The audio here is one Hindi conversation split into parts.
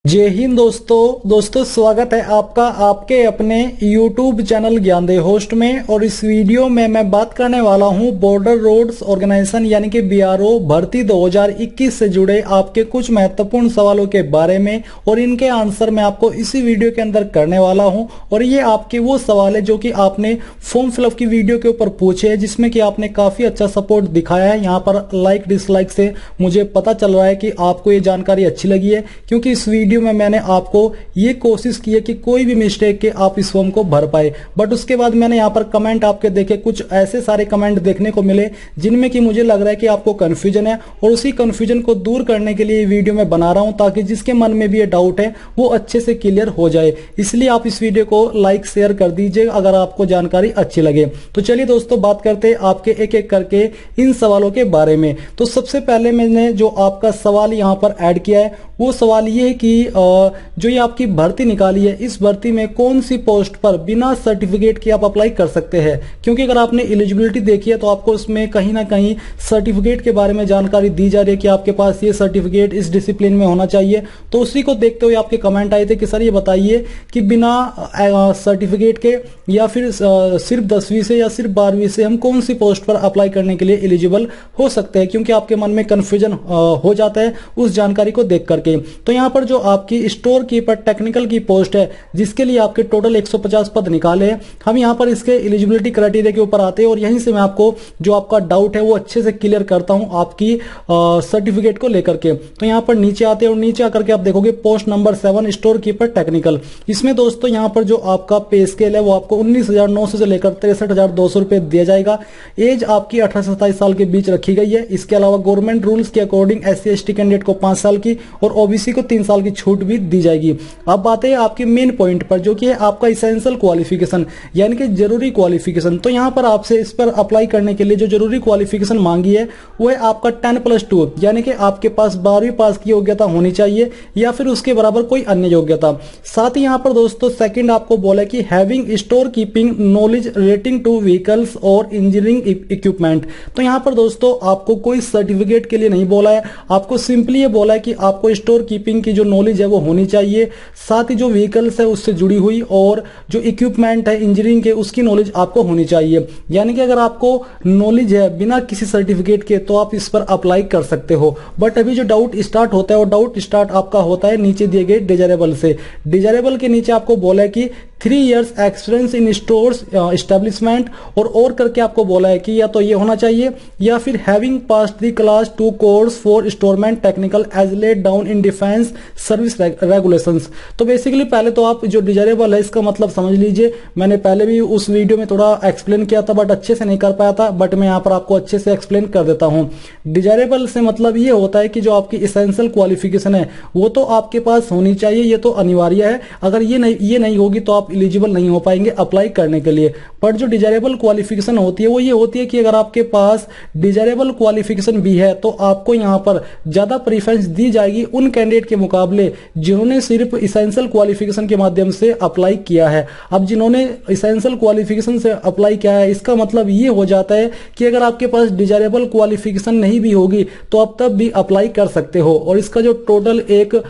जय हिंद दोस्तों स्वागत है आपका आपके अपने YouTube चैनल ज्ञानदेव होस्ट में। और इस वीडियो में मैं बात करने वाला हूं बॉर्डर रोड्स ऑर्गेनाइजेशन यानी कि BRO भर्ती 2021 से जुड़े आपके कुछ महत्वपूर्ण सवालों के बारे में, और इनके आंसर मैं आपको इसी वीडियो के अंदर करने वाला हूं। और ये आपके वो सवाल है जो कि आपने फॉर्म फिलअप की वीडियो के ऊपर पूछे हैं, जिसमें कि आपने काफी अच्छा सपोर्ट दिखाया है। यहाँ पर लाइक डिसलाइक से मुझे पता चल रहा है कि आपको ये जानकारी अच्छी लगी है, क्योंकि इस वीडियो में मैंने आपको ये कोशिश की है कि कोई भी मिस्टेक के आप इस फॉर्म को भर पाए। बट उसके बाद मैंने यहाँ पर कमेंट आपके देखे, कुछ ऐसे सारे कमेंट देखने को मिले जिनमें कि मुझे लग रहा है कि आपको कंफ्यूजन है, और उसी कंफ्यूजन को दूर करने के लिए ये वीडियो मैं बना रहा हूं, ताकि जिसके मन में भी ये डाउट है वो अच्छे से क्लियर हो जाए। इसलिए आप इस वीडियो को लाइक शेयर कर दीजिए अगर आपको जानकारी अच्छी लगे। तो चलिए दोस्तों, बात करते हैं आपके एक एक करके इन सवालों के बारे में। तो सबसे पहले मैंने जो आपका सवाल यहाँ पर ऐड किया है वो सवाल ये है कि जो ये आपकी भर्ती निकाली है, इस भर्ती में कौन सी पोस्ट पर बिना सर्टिफिकेट के आप अप्लाई कर सकते हैं। क्योंकि अगर आपने एलिजिबिलिटी देखी है तो आपको उसमें कहीं ना कहीं सर्टिफिकेट के बारे में जानकारी दी जा रही है कि आपके पास ये सर्टिफिकेट इस डिसिप्लिन में होना चाहिए। तो उसी को देखते हुए आपके कमेंट आए थे कि सर ये बताइए कि बिना सर्टिफिकेट के या फिर सिर्फ 10वीं से या सिर्फ 12वीं से हम कौन सी पोस्ट पर अप्लाई करने के लिए एलिजिबल हो सकते हैं, क्योंकि आपके मन में कंफ्यूजन हो जाता है उस जानकारी को देख करके। तो यहाँ पर जो आपकी स्टोर कीपर टेक्निकल की पोस्ट है, जिसके लिए आपके टोटल 150 पद निकाले हैं, हम यहाँ पर इसके एलिजिबिलिटी क्राइटेरिया के ऊपर आते हैं, और यहीं से मैं आपको जो आपका डाउट है वो अच्छे से क्लियर करता हूं आपकी सर्टिफिकेट को लेकर के। तो यहाँ पर नीचे आते हैं और नीचे आकर के आप देखोगे post number 7 store keeper technical. इसमें दोस्तों यहाँ पर जो आपका पे स्केल है वो आपको 19,900 से लेकर 63,200 रुपए दिया जाएगा। एज आपकी 18 से 27 साल के बीच रखी गई है। इसके अलावा गवर्नमेंट रूल्स के अकॉर्डिंग SC/ST कैंडिडेट को 5 साल की और OBC को 3 साल की छूट भी दी जाएगी। अब बात है आपके मेन पॉइंट पर, जो कि है आपका इसेंशियल क्वालिफिकेशन यानी कि जरूरी क्वालिफिकेशन। तो यहाँ पर आपसे इस पर अप्लाई करने के लिए जो जरूरी क्वालिफिकेशन मांगी है वो है आपका 10+2 यानी कि आपके पास 12वीं पास की योग्यता होनी चाहिए या फिर उसके बराबर कोई अन्य योग्यता। साथ ही यहाँ पर दोस्तों सेकंड आपको बोला कि having store keeping knowledge relating two vehicles और इंजीनियरिंग इक्विपमेंट। तो यहाँ पर दोस्तों आपको कोई सर्टिफिकेट के लिए नहीं बोला है, आपको सिंपली ये बोला है कि आपको स्टोर कीपिंग की जो नॉलेज है वो होनी चाहिए, साथ ही जो व्हीकल्स है उससे जुड़ी हुई और जो इक्विपमेंट है इंजीनियरिंग के उसकी नॉलेज आपको होनी चाहिए। यानी कि अगर आपको नॉलेज है बिना किसी सर्टिफिकेट के तो आप इस पर अप्लाई कर सकते हो। बट अभी जो डाउट स्टार्ट होता है वो डाउट स्टार्ट आपका होता है नीचे दिए गए डिजायरेबल से। डिजायरेबल के नीचे आपको बोला है कि 3 years experience in stores establishment, और करके आपको बोला है कि या तो ये होना चाहिए या फिर having passed the class 2 course for storeman technical as laid down in defence service regulations. तो बेसिकली पहले तो आप जो डिजायरेबल है इसका मतलब समझ लीजिए। मैंने पहले भी उस वीडियो में थोड़ा एक्सप्लेन किया था बट अच्छे से नहीं कर पाया था, बट मैं यहाँ पर आपको अच्छे से एक्सप्लेन कर देता हूँ। डिजायरेबल से मतलब ये होता है कि जो आपकी इसेंशियल क्वालिफिकेशन है वो तो आपके पास होनी चाहिए, ये तो अनिवार्य है। अगर ये नहीं होगी तो आप एलिजिबल नहीं हो पाएंगे अप्लाई करने के लिए। पर जो डिजायरेबल क्वालिफिकेशन होती है वो ये होती है कि अगर आपके पास डिजायरेबल क्वालिफिकेशन भी है तो आपको यहां पर ज्यादा प्रेफरेंस दी जाएगी उन कैंडिडेट के मुकाबले जिन्होंने सिर्फ इसेंशियल क्वालिफिकेशन के माध्यम से अप्लाई किया है। अब जिन्होंने इसेंशियल क्वालिफिकेशन से अप्लाई किया है, इसका मतलब ये हो जाता है कि अगर आपके पास डिजायरेबल क्वालिफिकेशन नहीं भी होगी तो आप तब भी अप्लाई कर सकते हो। और इसका जो टोटल एक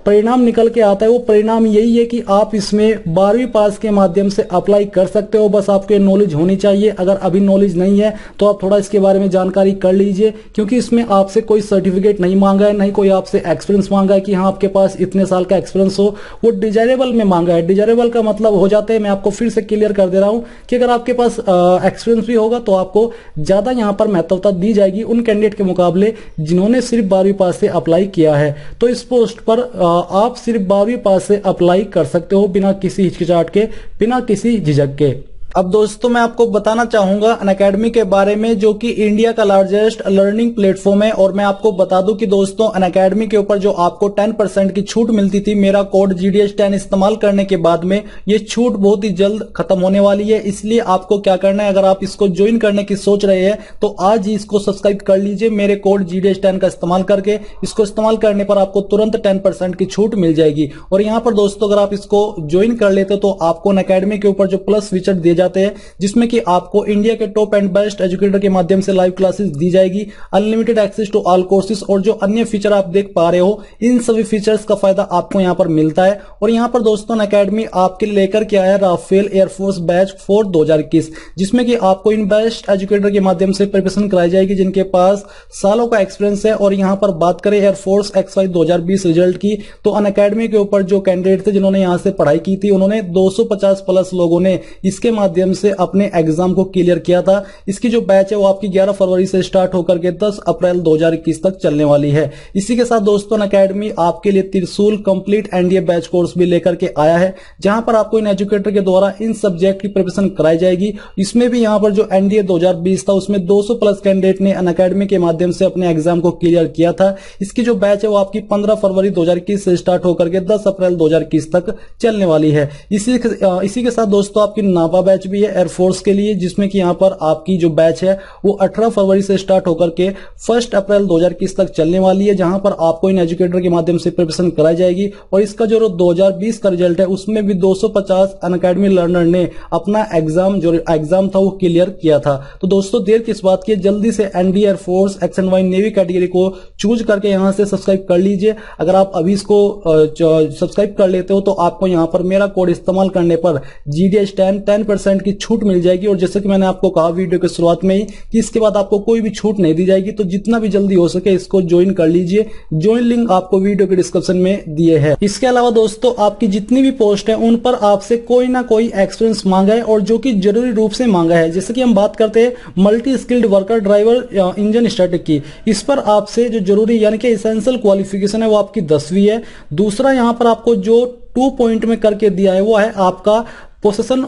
परिणाम निकल के आता है वो परिणाम यही है कि आप इसमें 12वीं पास के माध्यम से अप्लाई कर सकते हो। बस आपके नॉलेज होनी चाहिए। अगर अभी नॉलेज नहीं है तो आप थोड़ा इसके बारे में जानकारी कर लीजिए, क्योंकि इसमें आपसे कोई सर्टिफिकेट नहीं मांगा है, नहीं कोई आपसे एक्सपीरियंस मांगा है कि हाँ आपके पास इतने साल का एक्सपीरियंस हो। वो डिजायरेबल में मांगा है। डिजायरेबल का मतलब हो जाता है, मैं आपको फिर से क्लियर कर दे रहा हूं कि अगर आपके पास एक्सपीरियंस भी होगा तो आपको ज्यादा यहां पर महत्वता दी जाएगी उन कैंडिडेट के मुकाबले जिन्होंने सिर्फ 12वीं पास से अप्लाई किया है। तो इस पोस्ट पर आप सिर्फ 12वीं पास से अप्लाई कर सकते हो बिना किसी हिचकिचाहट के, बिना किसी झिझक के। अब दोस्तों मैं आपको बताना चाहूंगा अनअकैडमी के बारे में, जो कि इंडिया का लार्जेस्ट लर्निंग प्लेटफॉर्म है। और मैं आपको बता दूं कि दोस्तों अनअकैडमी के ऊपर जो आपको 10% की छूट मिलती थी मेरा कोड GDS10 इस्तेमाल करने के बाद में, ये छूट बहुत ही जल्द खत्म होने वाली है। इसलिए आपको क्या करना है, अगर आप इसको ज्वाइन करने की सोच रहे हैं तो आज ही इसको सब्सक्राइब कर लीजिए मेरे कोड GDS10 का इस्तेमाल करके। इसको इस्तेमाल करने पर आपको तुरंत 10% की छूट मिल जाएगी। और यहाँ पर दोस्तों अगर आप इसको ज्वाइन कर लेते तो आपको अनअकैडमी के ऊपर जो प्लस फीचर दिए जाते हैं, जिसमें कि आपको इंडिया के टॉप एंड बेस्ट एजुकेटर के माध्यम से लाइव क्लासेस दी जाएगी, unlimited access to all courses, और जो अन्य फीचर आप देख पा रहे हो इन सभी फीचर्स का फायदा आपको यहाँ पर मिलता है। और यहाँ पर दोस्तों अनअकैडमी आपके लिए लेकर के आया राफेल एयरफोर्स बैच फॉर 2021, जिसमें कि आपको इन बेस्ट एजुकेटर के माध्यम से प्रिपरेशन कराई जाएगी जिनके पास सालों का एक्सपीरियंस है। और यहाँ पर बात करें एयरफोर्स XY 2020 रिजल्ट की, तो अनअकैडमी के ऊपर जो कैंडिडेट थे जिन्होंने यहाँ से पढ़ाई की थी, उन्होंने 250 प्लस लोगों ने इसके माध्यम से अपने एग्जाम को क्लियर किया था। इसकी जो बैच है वो आपकी 11 फरवरी से स्टार्ट होकर के 10 अप्रैल 2021 तक चलने वाली है। इसी के साथ दोस्तों अनअकैडमी आपके लिए त्रिशूल कंप्लीट एनडीए बैच कोर्स भी लेकर के आया है, जहां पर आपको इन एजुकेटर के द्वारा इन सब्जेक्ट की प्रिपरेशन कराई जाएगी। इसमें भी यहां पर जो एनडीए 2020 था उसमें 200 प्लस कैंडिडेट ने अनअकैडमी के माध्यम से अपने एग्जाम को क्लियर किया था। इसकी जो बैच है वो आपकी 15 फरवरी 2021 से स्टार्ट होकर के 10 अप्रैल 2021 तक चलने वाली है। इसी के साथ दोस्तों आपकी नापा बैच भी है एयरफोर्स के लिए, जिसमें कि यहां पर आपकी जो बैच है वो 18 फरवरी से स्टार्ट होकर के 1 अप्रैल 2021 तक चलने वाली है, जहां पर आपको इन एजुकेटर के माध्यम से प्रिपरेशन कराई जाएगी। और इसका जो 2020 का रिजल्ट है उसमें भी 250 अनअकैडमी लर्नर ने अपना एग्जाम था वो क्लियर किया था। तो दोस्तों देर किस बात की, जल्दी से एनडी एयरफोर्स XY नेवी कैटेगरी को चूज करके यहां से सब्सक्राइब कर लीजिए। अगर आप अभी इसको सब्सक्राइब कर लेते हो तो आपको यहां पर मेरा कोड इस्तेमाल करने पर GDS 10% की छूट मिल जाएगी। और जैसे कि मैंने आपको कहा वीडियो के शुरुआत में ही कि इसके बाद आपको कोई भी छूट नहीं दी जाएगी, तो जितना भी जल्दी हो सके इसको ज्वाइन कर लीजिए। ज्वाइन लिंक आपको वीडियो के डिस्क्रिप्शन में दिए है। इसके अलावा दोस्तों आपकी जितनी भी पोस्ट है उन पर आपसे कोई ना कोई एक्सपीरियंस मांगा है, और जो कि जरूरी रूप से मांगा है। जैसे कि हम बात करते हैं multi skilled worker driver engine static की, इस पर आपसे जो जरूरी यानी कि एसेंशियल क्वालिफिकेशन है वो आपकी 10वीं है। दूसरा यहां पर आपको जो 2 पॉइंट में करके दिया है वो है आपका processing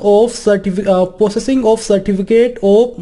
of certificate of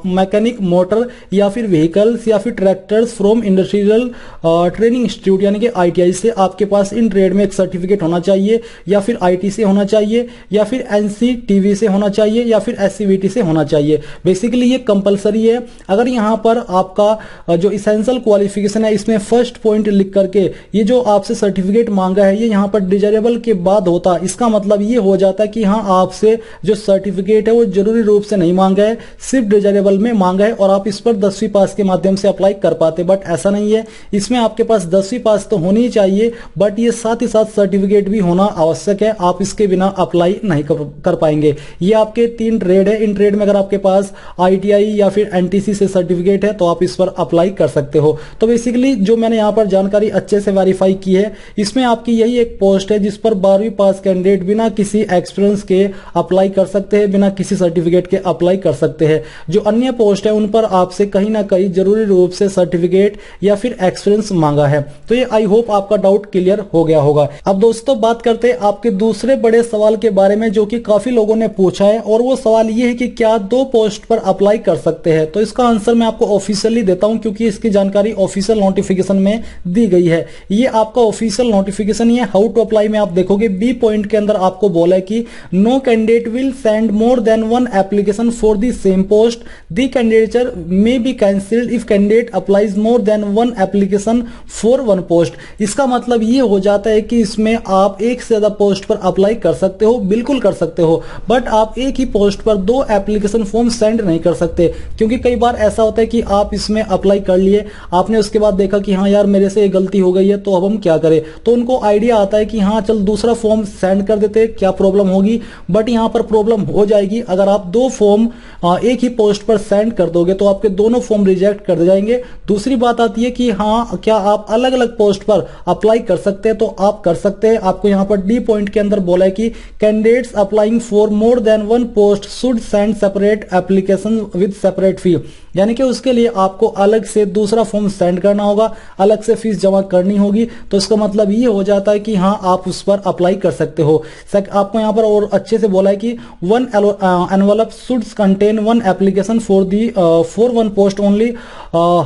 mechanic motor या फिर व्हीकल्स या फिर tractors from industrial training institute यानी कि ITI से आपके पास इन ट्रेड में एक सर्टिफिकेट होना चाहिए, या फिर IT से होना चाहिए, या फिर NCTV से होना चाहिए, या फिर SCVT से होना चाहिए। बेसिकली ये कंपलसरी है। अगर यहाँ पर आपका जो इसेंशियल क्वालिफिकेशन है इसमें फर्स्ट पॉइंट लिख करके ये जो आपसे सर्टिफिकेट मांगा है ये यहाँ पर डिजायरेबल के बाद होता, इसका मतलब ये हो जाता है कि हाँ आपसे जो सर्टिफिकेट है वो जरूरी रूप से नहीं मांगा है, सिर्फ डिजायरेबल में मांगा है, और आप इस पर 10वीं पास के माध्यम से अप्लाई कर पाते। बट ऐसा नहीं है, इसमें आपके पास 10वीं पास तो होनी ही चाहिए, बट ये साथ ही साथ सर्टिफिकेट भी होना आवश्यक है। आप इसके बिना अप्लाई नहीं कर पाएंगे। ये आपके 3 ट्रेड है। इन ट्रेड में अगर आपके पास ITI या फिर NTC से सर्टिफिकेट है तो आप इस पर अप्लाई कर सकते हो। तो बेसिकली जो मैंने यहाँ पर जानकारी अच्छे से वेरीफाई की है, इसमें आपकी यही एक पोस्ट है जिस पर 12वीं पास कैंडिडेट बिना किसी एक्सपीरियंस के अप्लाई कर सकते हैं, बिना किसी सर्टिफिकेट के अप्लाई कर सकते हैं। जो अन्य पोस्ट है उन पर आपसे कहीं ना कहीं जरूरी रूप से सर्टिफिकेट या फिर एक्सपीरियंस मांगा है। तो ये आई होप आपका डाउट क्लियर हो गया होगा। अब दोस्तों बात करते हैं आपके दूसरे बड़े सवाल के बारे में जो कि काफी लोगों ने पूछा है, और वो सवाल ये है कि क्या 2 पोस्ट पर अप्लाई कर सकते हैं। तो इसका आंसर मैं आपको ऑफिशियली देता हूं क्योंकि इसकी जानकारी ऑफिशियल नोटिफिकेशन में दी गई है। ये आपका ऑफिशियल नोटिफिकेशन ही है। हाउ टू अप्लाई में आप देखोगे बी पॉइंट के अंदर आपको बोला है कि no candidate will send more than 1 application for the same post, the candidature may be cancelled if candidate applies more than 1 application for 1 post. इसका मतलब ये हो जाता है कि इसमें आप एक से ज्यादा पोस्ट पर अप्लाई कर सकते हो, बिल्कुल कर सकते हो, बट आप एक ही पोस्ट पर 2 एप्लीकेशन फॉर्म सेंड नहीं कर सकते। क्योंकि कई बार ऐसा होता है कि आप इसमें अप्लाई कर लिए, आपने उसके बाद देखा कि हाँ यार मेरे से ये गलती हो गई है, तो अब हम क्या करें। तो उनको आइडिया आता है कि हाँ चल दूसरा फॉर्म सेंड कर देते, क्या प्रॉब्लम होगी। बट यहां पर प्रॉब्लम हो जाएगी। अगर आप 2 फॉर्म एक ही पोस्ट पर सेंड कर दोगे तो आपके दोनों फॉर्म रिजेक्ट कर जाएंगे। दूसरी बात आती है कि हाँ क्या आप अलग अलग पोस्ट पर अप्लाई कर सकते हैं, तो आप कर सकते हैं। आपको यहां पर डी पॉइंट के अंदर बोला है कि candidates applying for more than 1 post should send separate application with separate fee, यानी कि उसके लिए आपको अलग से दूसरा फॉर्म सेंड करना होगा, अलग से फीस जमा करनी होगी। तो इसका मतलब ये हो जाता है कि हाँ आप उस पर अप्लाई कर सकते हो। आपको यहां पर और अच्छे से बोला है कि 1 envelope should contain 1 application for 1 post only.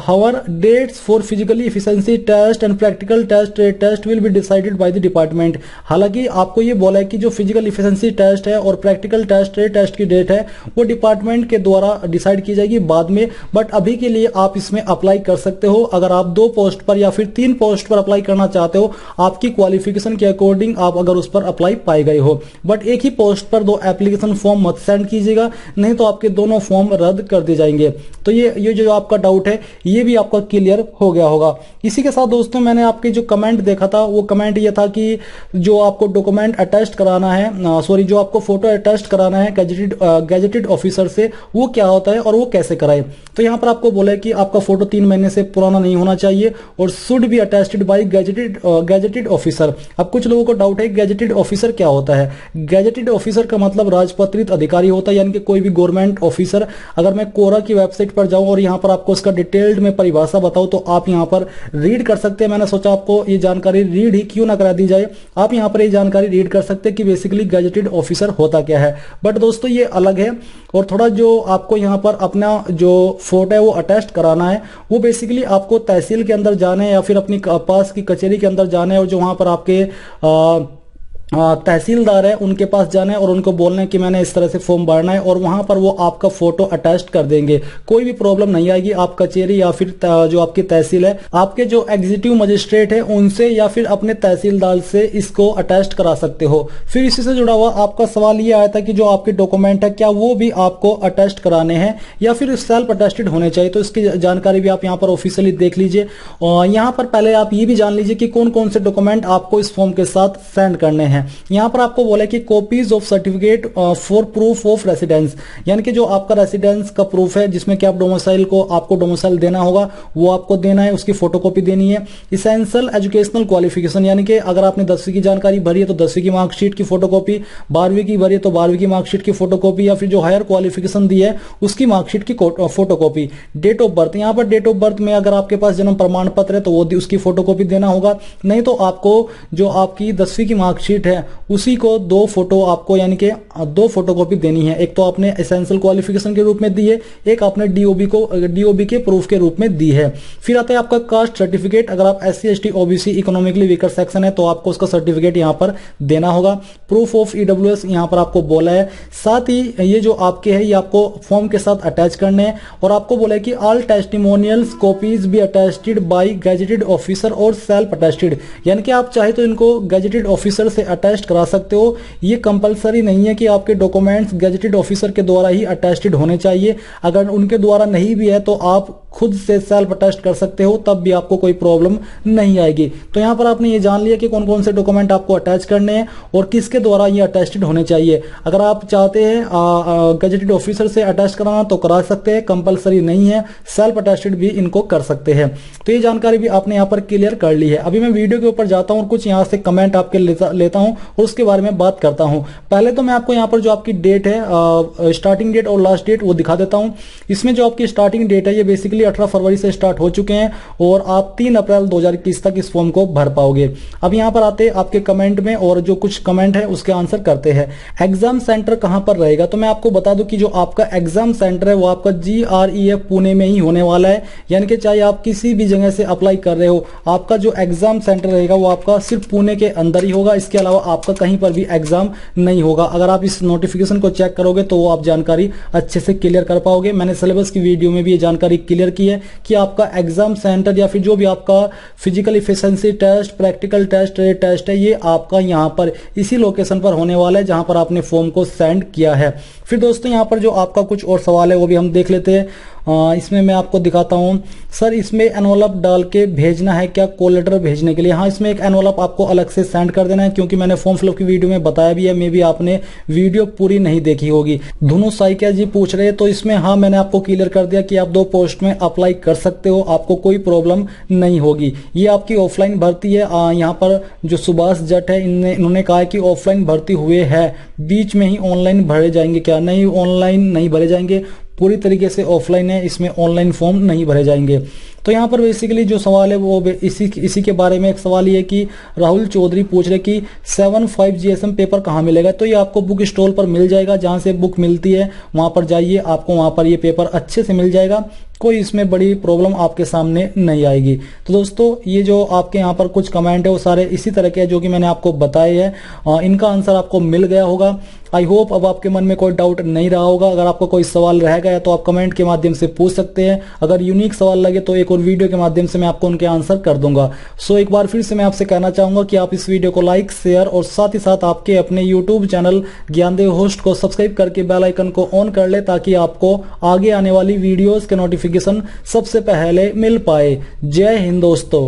However, dates for physical efficiency test and practical test will be decided by the department. हालांकि आपको ये बोला है कि जो फिजिकल इफिशिएंसी टेस्ट है और प्रैक्टिकल टेस्ट की डेट है वो डिपार्टमेंट के द्वारा डिसाइड की जाएगी बाद में। बट अभी के लिए आप इसमें अप्लाई कर सकते हो। अगर आप 2 पोस्ट पर या फिर 3 पोस्ट पर अप्लाई करना चाहते हो, आपकी क्वालिफिकेशन के अकॉर्डिंग आप अगर उस पर अप्लाई पाए गए हो, बट एक ही पोस्ट पोस्ट पर दो एप्लीकेशन फॉर्म मत सेंड कीजिएगा, नहीं तो आपके दोनों फॉर्म रद्द कर दिए जाएंगे। तो ये जो आपका डाउट है ये भी आपका क्लियर हो गया होगा। इसी के साथ दोस्तों मैंने आपके जो कमेंट देखा था वो कमेंट ये था कि जो आपको डॉक्यूमेंट अटैच कराना है, सॉरी जो आपको फोटो अटैच कराना है गैजेटेड ऑफिसर से, वो क्या होता है और वो कैसे कराए। तो यहाँ पर आपको बोला है कि आपका फोटो 3 महीने से पुराना नहीं होना चाहिए और should be attached bye gazetted officer. अब कुछ लोगों को डाउट है गैजेटेड ऑफिसर क्या होता है। गैजेटेड ऑफिसर का मतलब राजपत्रित अधिकारी होता है, यानी कि कोई भी गवर्नमेंट ऑफिसर। अगर मैं कोरा की वेबसाइट पर जाऊं और यहाँ पर आपको इसका डिटेल्ड में परिभाषा बताऊं तो आप यहाँ पर रीड कर सकते हैं। मैंने सोचा आपको ये जानकारी रीड ही क्यों ना करा दी जाए, आप यहाँ पर ये जानकारी रीड कर सकते हैं कि बेसिकली गैजेटेड ऑफिसर होता क्या है। बट दोस्तों ये अलग है और थोड़ा जो आपको यहाँ पर अपना जो फोटो है वो अटैच कराना है, वो बेसिकली आपको तहसील के अंदर जाना है या फिर अपनी पास की कचहरी के अंदर जाना है और जो वहां पर आपके तहसीलदार है उनके पास जाना है और उनको बोलना है कि मैंने इस तरह से फॉर्म भरना है और वहां पर वो आपका फोटो अटैच कर देंगे। कोई भी प्रॉब्लम नहीं आएगी। आप कचहरी या फिर जो आपकी तहसील है, आपके जो एग्जीक्यूटिव मजिस्ट्रेट है उनसे या फिर अपने तहसीलदार से इसको अटैच करा सकते हो। फिर इसी से जुड़ा हुआ आपका सवाल ये आया था कि जो आपके डॉक्यूमेंट है क्या वो भी आपको अटैच कराने हैं या फिर सेल्फ अटेस्टेड होने चाहिए। तो इसकी जानकारी भी आप यहाँ पर ऑफिशियली देख लीजिए। और यहाँ पर पहले आप ये भी जान लीजिए कि कौन कौन से डॉक्यूमेंट आपको इस फॉर्म के साथ सेंड करने हैं। यहां पर आपको बोला कि copies of certificate for proof of residence, यानी कि जो आपका रेसिडेंस का प्रूफ है जिसमें कि आप डोमिसाइल को आपको डोमिसाइल देना होगा वो आपको देना है, उसकी फोटोकॉपी देनी है। इसेंशियल एजुकेशनल क्वालिफिकेशन, यानी कि अगर आपने 10वीं की जानकारी भरी है तो 10वीं की मार्कशीट की फोटोकॉपी, 12वीं की भरी है तो 12वीं की मार्कशीट की फोटोकॉपी या फिर जो हायर क्वालिफिकेशन दी है उसकी मार्कशीट की फोटोकॉपी। डेट ऑफ बर्थ, यहां पर डेट ऑफ बर्थ में अगर आपके पास जन्म प्रमाण पत्र है तो वो उसकी फोटोकॉपी देना होगा, नहीं तो आपको जो आपकी 10वीं की मार्कशीट है उसी को 2 फोटो आपको यानी कि 2 फोटोकॉपी देनी है। एक तो आपने एसेंशियल क्वालिफिकेशन के रूप में दी है, एक आपने डीओबी के प्रूफ के रूप में दी है। फिर आता है आपका कास्ट सर्टिफिकेट, अगर आप SC ST OBC economically weaker section है तो आपको उसका सर्टिफिकेट यहां पर देना होगा। प्रूफ ऑफ EWS यहां पर आपको बोला है। साथ ही ये जो आपके है ये आपको फॉर्म के साथ अटैच करने हैं और आपको बोला है कि all testimonials copies be attached bye gazetted officer और सेल्फ अटैच्ड, यानी कि आप चाहे तो इनको गैजेटेड ऑफिसर से अटैच करा सकते हो। ये कंपलसरी नहीं है कि आपके डॉक्यूमेंट्स गैजेटेड ऑफिसर के द्वारा ही अटैच्ड होने चाहिए। अगर उनके द्वारा नहीं भी है तो आप खुद से सेल्फ अटैच कर सकते हो, तब भी आपको कोई प्रॉब्लम नहीं आएगी। तो यहां पर आपने ये जान लिया कि कौन कौन से डॉक्यूमेंट आपको अटैच करने हैं और किसके द्वारा ये अटैच्ड होने चाहिए। अगर आप चाहते हैं गैजेटेड ऑफिसर से अटैच कराना तो करा सकते हैं, कंपलसरी नहीं है, सेल्फ अटैच्ड भी इनको कर सकते हैं। तो ये जानकारी भी आपने यहाँ पर क्लियर कर ली है। अभी मैं वीडियो के ऊपर जाता हूँ और कुछ यहाँ से कमेंट आपके लेता हूँ और उसके बारे में बात करता हूँ। पहले तो मैं आपको यहाँ पर जो आपकी डेट है, स्टार्टिंग डेट और लास्ट डेट वो दिखा देता हूँ। इसमें जो आपकी स्टार्टिंग डेट है ये बेसिकली 18 फरवरी से स्टार्ट हो चुके हैं और आप 3 अप्रैल 2021 तक इस फॉर्म को भर पाओगे। अब यहाँ पर आते आपके कमेंट में और जो कुछ कमेंट है उसके आंसर करते हैं। एग्जाम सेंटर कहां पर रहेगा, तो मैं आपको बता दूं कि जो आपका एग्जाम सेंटर है वो आपका GREF पुणे में ही होने वाला है, यानी कि चाहे आप किसी भी जगह से अप्लाई कर रहे हो, आपका जो एग्जाम सेंटर रहेगा वो आपका सिर्फ पुणे के अंदर ही होगा। इसके अलावा आपका कहीं पर भी एग्जाम नहीं होगा। अगर आप इस नोटिफिकेशन को चेक करोगे तो वो आप जानकारी अच्छे से क्लियर कर पाओगे। मैंने सिलेबस की वीडियो में भी ये जानकारी क्लियर की है कि आपका एग्जाम सेंटर या फिर जो भी आपका physical efficiency test, practical test है ये आपका यहाँ पर इसी लोकेशन पर होने वाला है जहां पर आपने फॉर्म को सेंड किया है। फिर दोस्तों यहाँ पर जो आपका कुछ और सवाल है वो भी हम देख लेते हैं। इसमें मैं आपको दिखाता हूं। सर इसमें एनवलप डाल के भेजना है क्या कॉल लेटर भेजने के लिए? हाँ, इसमें एक एनवलप आपको अलग से सेंड कर देना है, क्योंकि मैंने फॉर्म फिलअप की वीडियो में बताया भी है, मे भी आपने वीडियो पूरी नहीं देखी होगी। दोनों साइकिया जी पूछ रहे हैं, तो इसमें हाँ मैंने आपको क्लियर कर दिया कि आप 2 पोस्ट में अप्लाई कर सकते हो, आपको कोई प्रॉब्लम नहीं होगी। ये आपकी ऑफलाइन भर्ती है। यहाँ पर जो सुभाष जट है इन्होंने कहा है कि ऑफलाइन भर्ती हुए है, बीच में ही ऑनलाइन भरे जाएंगे क्या? नहीं, ऑनलाइन नहीं भरे जाएंगे, पूरी तरीके से ऑफलाइन है, इसमें ऑनलाइन फॉर्म नहीं भरे जाएंगे। तो यहाँ पर बेसिकली जो सवाल है वो इसी के बारे में एक सवाल ये कि राहुल चौधरी पूछ रहे कि 75 GSM पेपर कहाँ मिलेगा? तो ये आपको बुक स्टॉल पर मिल जाएगा, जहाँ से बुक मिलती है वहां पर जाइए, आपको वहां पर ये पेपर अच्छे से मिल जाएगा, कोई इसमें बड़ी प्रॉब्लम आपके सामने नहीं आएगी। तो दोस्तों ये जो आपके यहाँ पर कुछ कमेंट है वो सारे इसी तरह के हैं जो कि मैंने आपको बताए हैं। इनका आंसर आपको मिल गया होगा। आई होप अब आपके मन में कोई डाउट नहीं रहा होगा। अगर आपको कोई सवाल रह गया तो आप कमेंट के माध्यम से पूछ सकते हैं। अगर यूनिक सवाल लगे तो एक एक और वीडियो के माध्यम से मैं आपको उनके आंसर कर दूंगा। सो एक बार फिर से मैं आपसे कहना चाहूंगा कि आप इस वीडियो को लाइक, शेयर और साथ ही साथ आपके अपने यूट्यूब चैनल ज्ञानदेव होस्ट को सब्सक्राइब करके बेल आइकन को ऑन कर ले, ताकि आपको आगे आने वाली वीडियोस के नोटिफिकेशन सबसे पहले मिल पाए। जय हिंद दोस्तों।